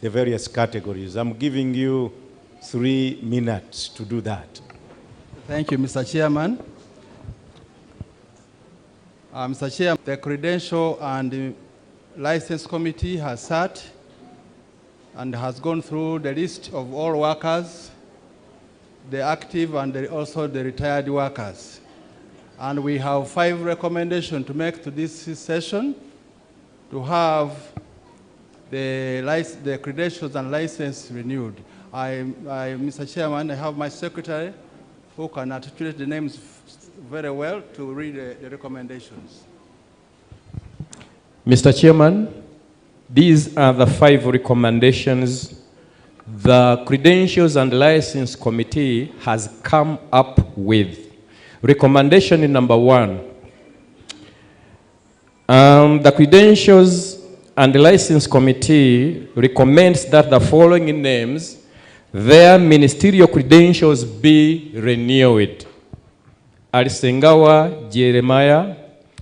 the various categories. I'm giving you 3 minutes to do that. Thank you, Mr. Chairman. Mr. Chair, the Credential and License Committee has sat and has gone through the list of all workers, the active and also the retired workers. And we have 5 recommendations to make to this session to have the credentials and license renewed. Mr. Chairman, I have my secretary who can articulate the names very well to read the recommendations. Mr. Chairman, these are the 5 recommendations the Credentials and License Committee has come up with. Recommendation number 1. The Credentials and License Committee recommends that the following names, their ministerial credentials be renewed. Alisengawa Jeremiah,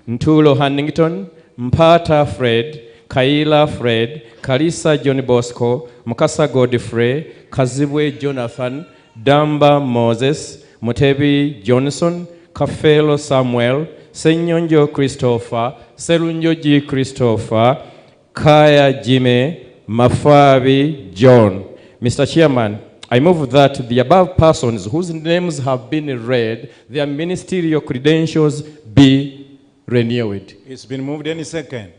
Ntulo Hannington, Mpata Fred, Kaila Fred, Kalisa John Bosco, Mukasa Godfrey, Kazibwe Jonathan, Damba Moses, Mutebi Johnson, Kafelo Samuel, Senyonjo Christopher, Serunjoji Christopher, Kaya Jime, Mafabi John. Mr. Chairman, I move that the above persons whose names have been read, their ministerial credentials be renewed. It's been moved. Any second?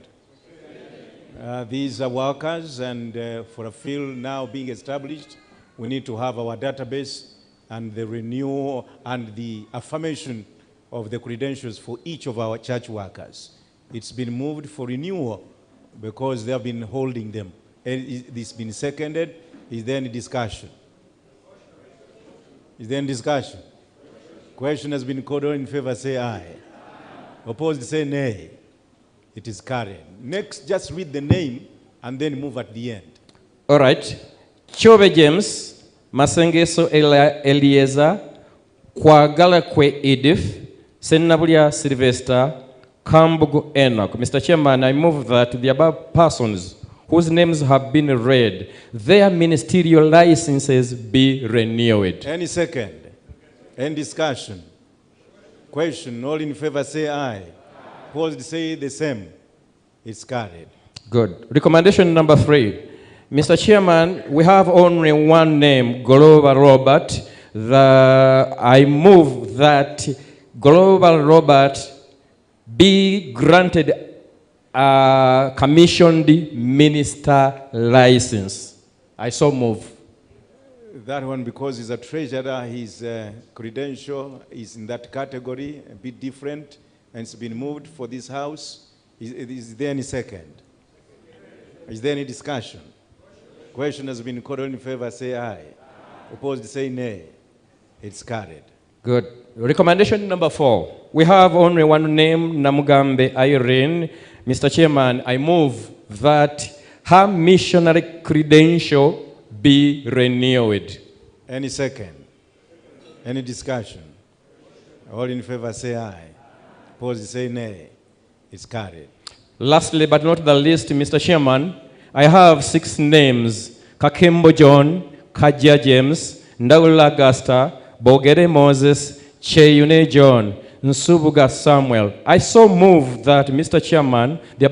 These are workers, and for a field now being established, we need to have our database and the renewal and the affirmation of the credentials for each of our church workers. It's been moved for renewal because they have been holding them. It's been seconded. Is there any discussion? Is there any discussion? Question has been called on. In favor, say aye. Opposed, say nay. It is carried. Next, just read the name and then move at the end. All right. Chobe James, Masengeso Eliezer, Kwagala Kwe Edith, Senabulia Sylvester, Kambugu Enoch. Mr. Chairman, I move that the above persons whose names have been read, their ministerial licenses be renewed. Any second? Any discussion? Question, all in favor say aye. Opposed say the same. It's carried. Good. Recommendation number 3. Mr. Chairman, we have only one name, Global Robert. I move that Global Robert be granted a commissioned minister license. I so move. That one, because he's a treasurer, his credential is in that category, a bit different, and it's been moved for this house. Is there any second? Is there any discussion? Question has been called on. In favor, say aye. Opposed, say nay. It's carried. Good. Recommendation number 4. We have only one name, Namugambe Irene. Mr. Chairman, I move that her missionary credential be renewed. Any second? Any discussion? All in favor say aye. Opposed say nay. It's carried. Lastly, but not the least, Mr. Chairman, I have 6 names: Kakembo John, Kajia James, Ndagula Augusta, Bogere Moses, Cheyune John, Nsubuga Samuel. I so move that, Mr. Chairman, the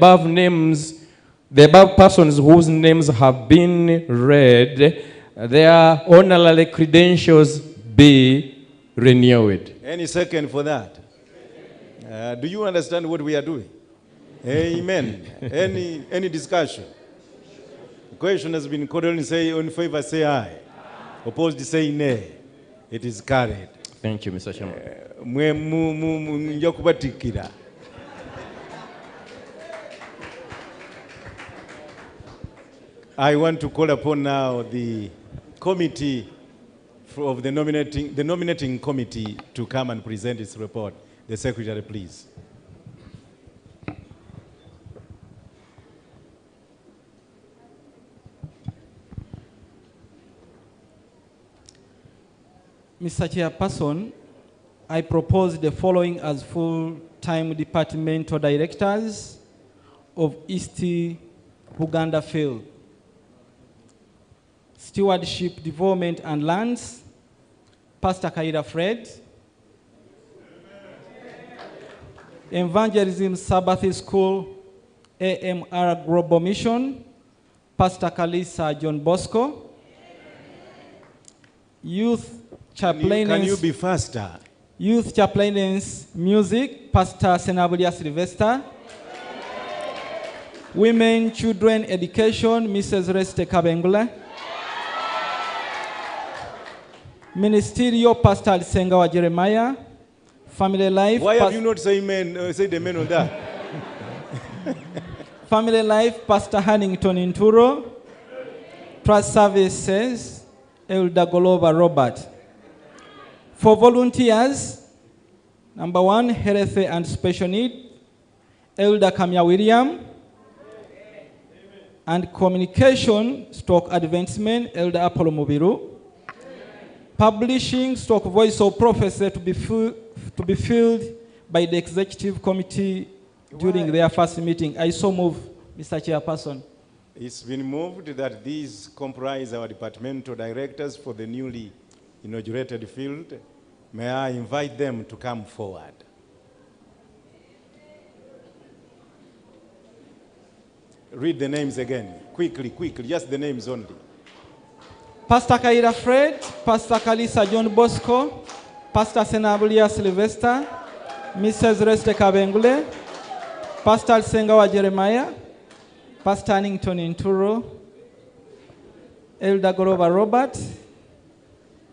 above persons whose names have been read, their honorary credentials be renewed. Any second for that? Do you understand what we are doing? Amen. Any discussion? The question has been called on. Say in favor, say aye. Opposed, say nay. It is carried. Thank you, Mr. Chairman. I want to call upon now the committee of the nominating committee to come and present its report. The secretary, please. Mr. Chairperson, I propose the following as full-time departmental directors of East Buganda Field. Stewardship, Development and Lands, Pastor Kaira Fred. Evangelism Sabbath School, AMR Global Mission, Pastor Kalisa John Bosco. Youth Chaplain's, Can you be faster? Youth Chaplain's Music, Pastor Senabulia Sylvester. Women, Children, Education, Mrs. Reste Kabengula. Ministerial, Pastor Sengawa Jeremiah. Family Life. Why have you not said the men on that? Family Life, Pastor Hannington Inturo. Trust Services, Elder Golova Robert. For volunteers, number 1, Health and Special Need, Elder Kamya William. And Communication, Stock Advancement, Elder Apollo Mubiru. Publishing, Stock Voice of Prophecy to be filled by the Executive Committee during their first meeting. I so move, Mr. Chairperson. It's been moved that these comprise our departmental directors for the newly inaugurated field. May I invite them to come forward? Read the names again. Quickly, just the names only. Pastor Kaira Fred, Pastor Kalisa John Bosco, Pastor Senabulia Sylvester, Mrs. Reste Kabengule, Pastor Sengawa Jeremiah, Pastor Hannington Inturo, Elder Gorova Robert,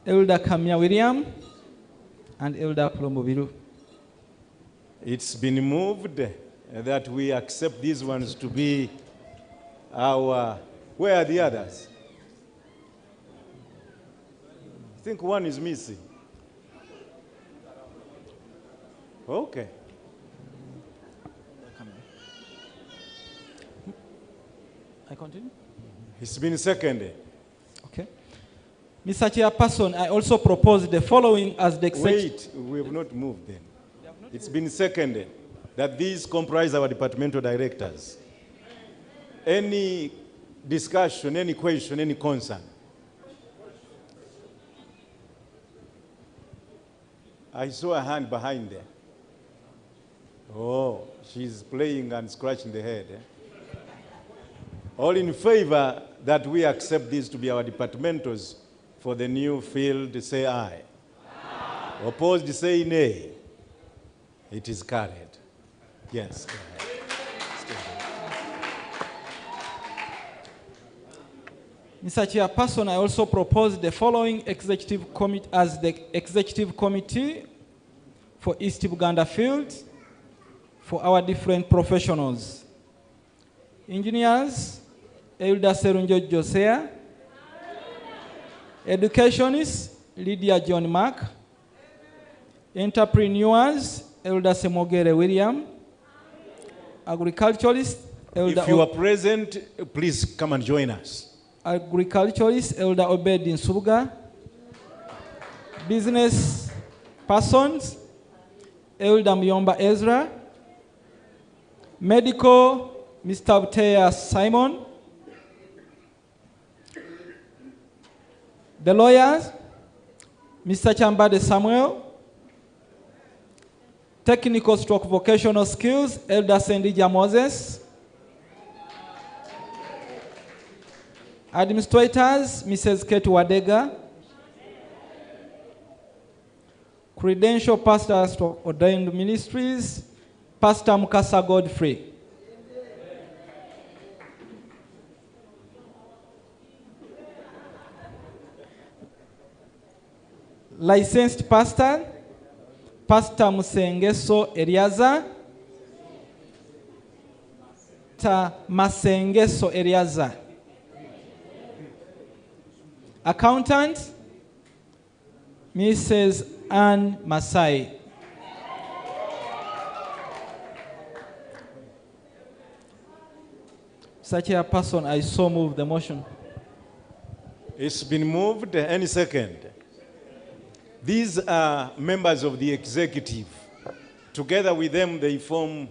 Elder Kamya William, and Elder Plomobiru. It's been moved that we accept these ones to be our... Where are the others? I think one is missing. Okay. I continue? It's been seconded. Okay. Mr. Chairperson, I also propose the following as the Wait, we have not moved then. It's been seconded that these comprise our departmental directors. Any discussion, any question, any concern? I saw a hand behind there. Oh, she's playing and scratching the head. All in favor that we accept these to be our departmentals for the new field, say aye. Aye. Opposed, say nay. It is carried. Yes, go ahead. Mr. Chairperson, I also propose the following executive committee as the executive committee for East Buganda Field for our different professionals. Engineers, Elder Serunjo Josea. Educationists, Lydia John Mark. Entrepreneurs, Elder Semogere William. Agriculturists, Elder... If you are present, please come and join us. Agriculturist, Elder Obed Nsubuga. Business persons, Elder Myomba Ezra. Medical, Mr. Utea Simon. The lawyers, Mr. Chambade Samuel. Technical stroke vocational skills, Elder Sendija Moses. Administrators, Mrs. Kate Wadega. Credential pastors to ordained ministries, Pastor Mukasa Godfrey. Licensed pastor, Pastor Musengeso Eliaza. Pastor Masengeso Eliaza. Accountant, Mrs. Anne Masai. Such a person, I so move the motion. It's been moved. Any second? These are members of the executive. Together with them, they form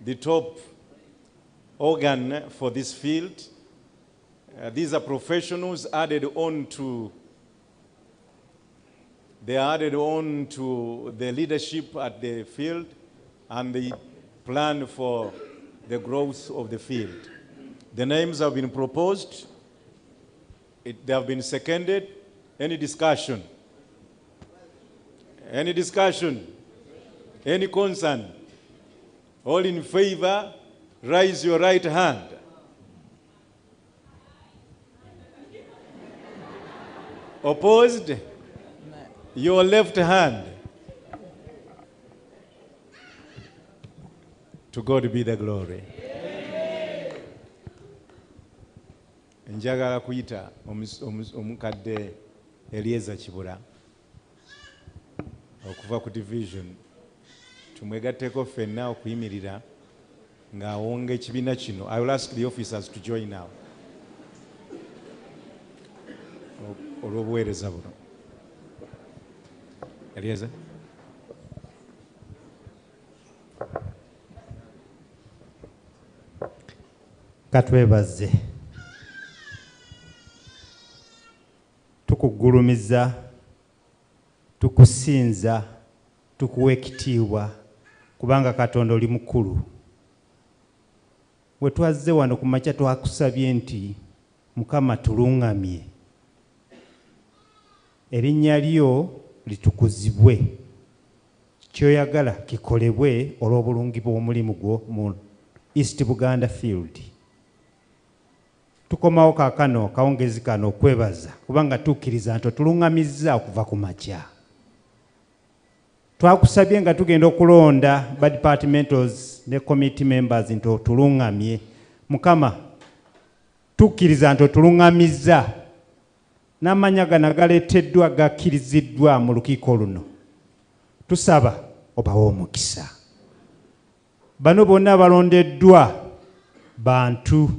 the top organ for this field. These are professionals added on to the leadership at the field and the plan for the growth of the field. The names have been proposed. They have been seconded. Any discussion? Any discussion? Any concern? All in favor, raise your right hand. Opposed? Your left hand. To God be the glory. Njagala kuyita omukadde Elieza Kibula okuva ku division tumwegatteko ffenna okuyimirira ng'awonga ekibiina kino. I will ask the officers to join now olw'obuweereza buno. Elieza. Katwebaze tukugulumiza tukusinza tukuwa ekitiibwa kubanga Katonda oli mukulu. We twazze wano ku makya twakusabye nti Mukama tulungamye, erinnya lyo litukuzibwe, kyoyagala kikolebwe olw'obulungi bw'omulimu gwo mu East Buganda Field. Tukomawo kaakano kawungezi kano okwebaza kubanga tukkiriza nti otulungamizza okuva ku makya. Twakusabye nga tugenda okulonda ba departmentals ne committee members nti otulungamye. Mukama tukkiriza nti otulungamizza n'amanya gano galeeteddwa gakkiriziddwa mu lukiiko luno. Tusaba obawe omukisa. Bano bonna abalondeddwa bantu,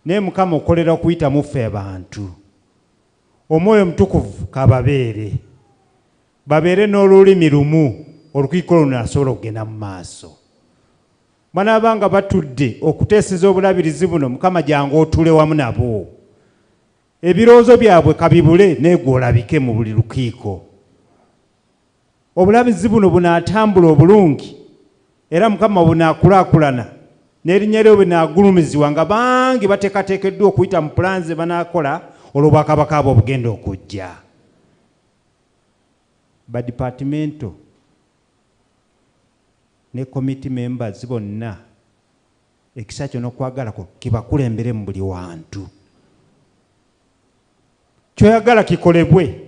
naye Mukama okolera okuyita mu ffe abantu. Omwoyo Omutukuvu kababeere, babeere n'olulimi lumu olukiiko luno asobola okugenda mu maaso. Banaabanga batudde okuteeseza obulabirizi buno, Mukama jangu otuule wamu nabo. Ebirowoozo byabwe kabibule neegwe olabike mu buli lukiiko. Obulabirizi buno bunaatambula obulungi era Mukama bunaakulaakulana n'erinnya lyo binaagulumizibwa nga bangi bateekateekeddwa okuyita mu pulaani ze banaakola olw'obwakabaka abo obugenda okujja. Ba departmento ne committee members bonna ekisa kyo n'okwagalako kibakulembere mu buli wantu. Kyoyagala kikolebwe.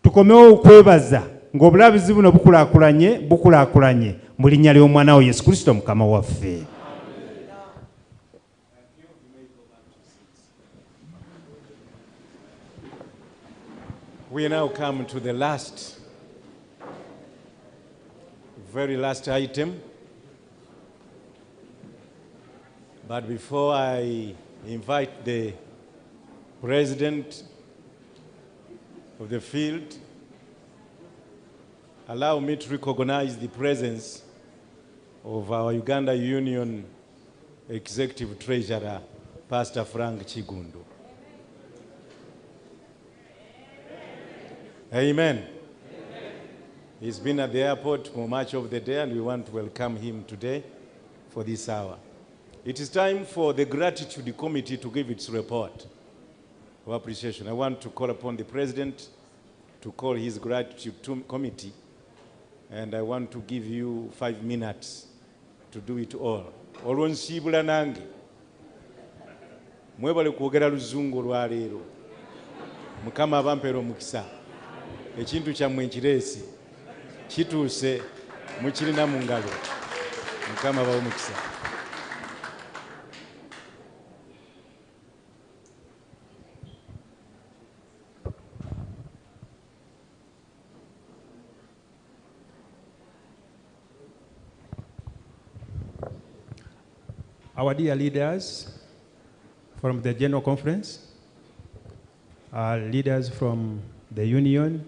Tukomewo okwebaza ng'obulabizi buno bukulaakulanye mu linnya ly'omwana we Yesu Kristo Mukama waffe. We now come to the very last item. But before I invite the president of the field, allow me to recognize the presence of our Uganda Union Executive Treasurer, Pastor Frank Chigundu. Amen. He's been at the airport for much of the day, and we want to welcome him today for this hour. It is time for the Gratitude Committee to give its report of appreciation. I want to call upon the President to call his Gratitude Committee, and I want to give you 5 minutes to do it all. Olwonsibula nange mwebale kwogera luzungu lwaleero. Mukama abampeera omukisa. Ekintu kyammwe nkireese kituuse mukirina mu ngalo. Mukama abawe omukisa. Our dear leaders from the General Conference, leaders from the Union,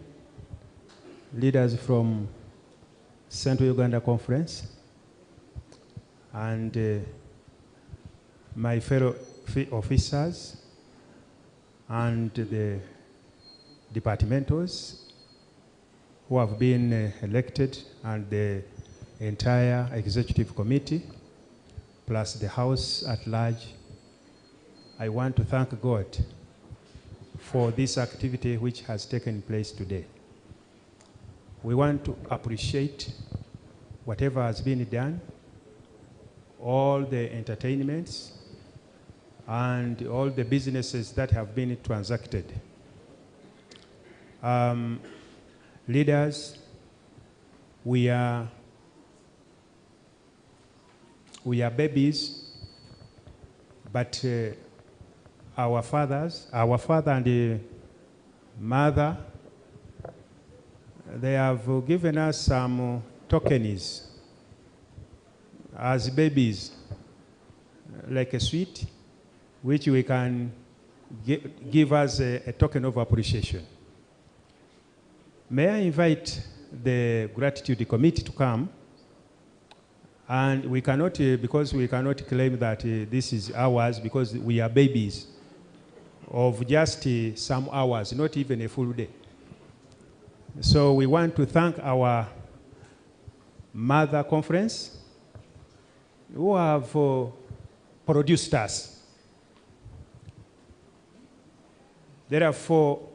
leaders from Central Uganda Conference, and my fellow officers and the departmentals who have been elected, and the entire executive committee, plus the House at large. I want to thank God for this activity which has taken place today. We want to appreciate whatever has been done, all the entertainments, and all the businesses that have been transacted. Leaders, we are babies, but our father and the mother, they have given us some tokens as babies, like a sweet, which we can give us a token of appreciation. May I invite the gratitude committee to come? And we cannot, because we cannot claim that this is ours, because we are babies of just some hours, not even a full day. So we want to thank our mother conference who have produced us. Therefore,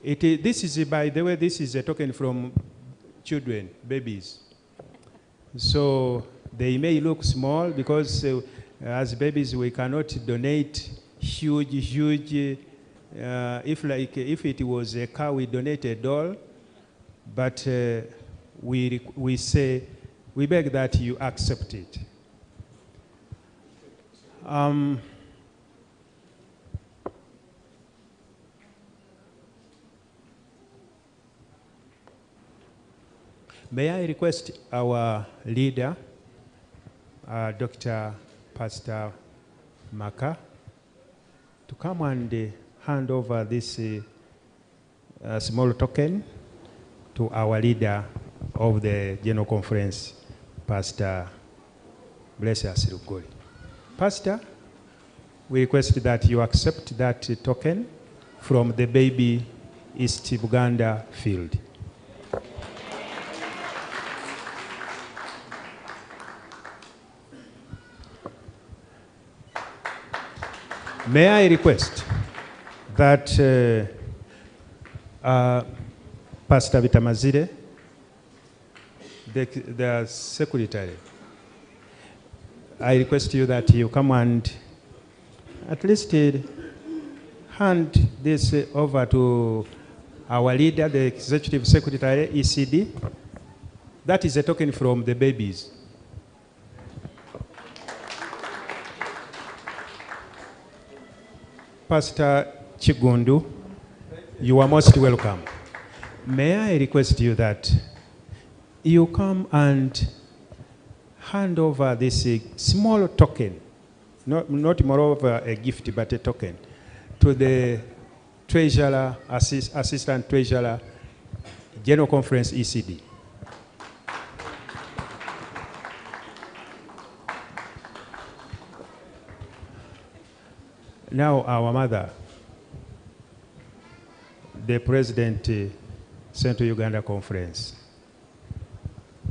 this is, by the way, this is a token from children, babies. So they may look small because as babies we cannot donate huge. If it was a car, we donate a doll. But we say, we beg that you accept it. May I request our leader, Dr. Pastor Maka, to come and hand over this small token to our leader of the General Conference, Pastor Blessius Rugoli. Pastor, we request that you accept that token from the baby East Buganda field. May I request that Pastor Bitamazire, the secretary, I request you that you come and at least hand this over to our leader, the executive secretary, ECD. That is a token from the babies. Pastor Chigundu, you are most welcome. May I request you that you come and hand over this small token, not moreover a gift, but a token, to the treasurer, assistant treasurer, General Conference ECD. Now our mother, the President, Central Uganda Conference,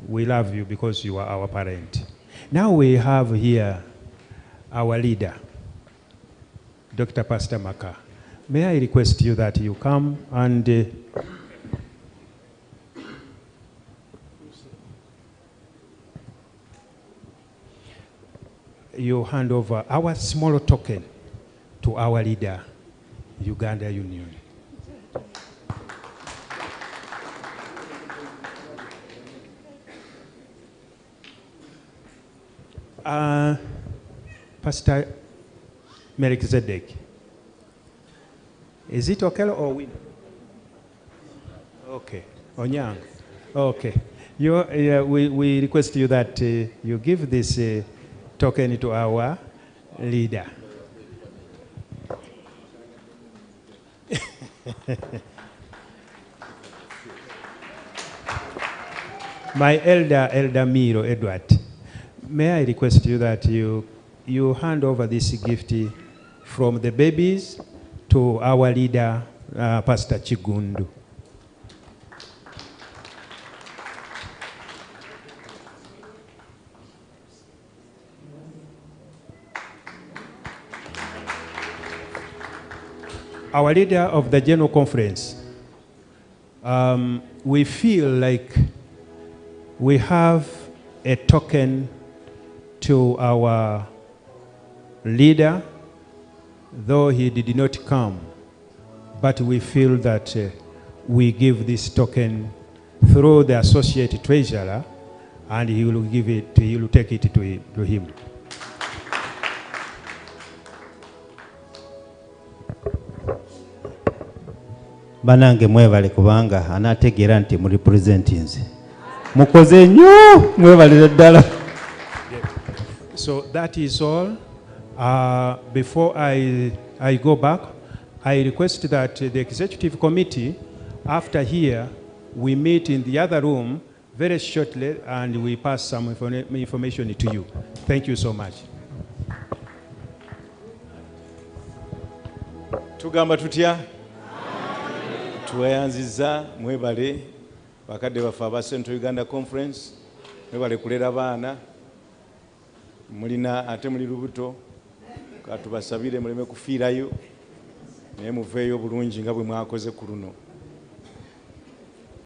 we love you because you are our parent. Now we have here our leader, Dr. Pastor Maka. May I request you that you come and you hand over our small token to our leader, Uganda Union. Pastor Melchizedek, is it okay or win? Okay, Onyang. Okay, we request you that you give this token to our leader. My elder Miro Edward, may I request you that you hand over this gift from the babies to our leader, Pastor Chigundu. Our leader of the General Conference, we feel like we have a token to our leader, though he did not come, but we feel that we give this token through the associate treasurer, and he will give it, he will take it to him. Banange mwebale kubanga anategeera nti mu representinze mukoze nnyo mwebale ddala. So that is all. Before I go back, I request that the executive committee, after here, we meet in the other room very shortly and we pass some information to you. Thank you so much. Tugamba tutya? Tweyanziza mwebale bakadde baffe aba Central Uganda Conference, mwebale kulera baana, mulina ate muli lubuto, katubasabire muleme kufiirayo naye muveeyo bulungi nga bwe mwakoze ku luno.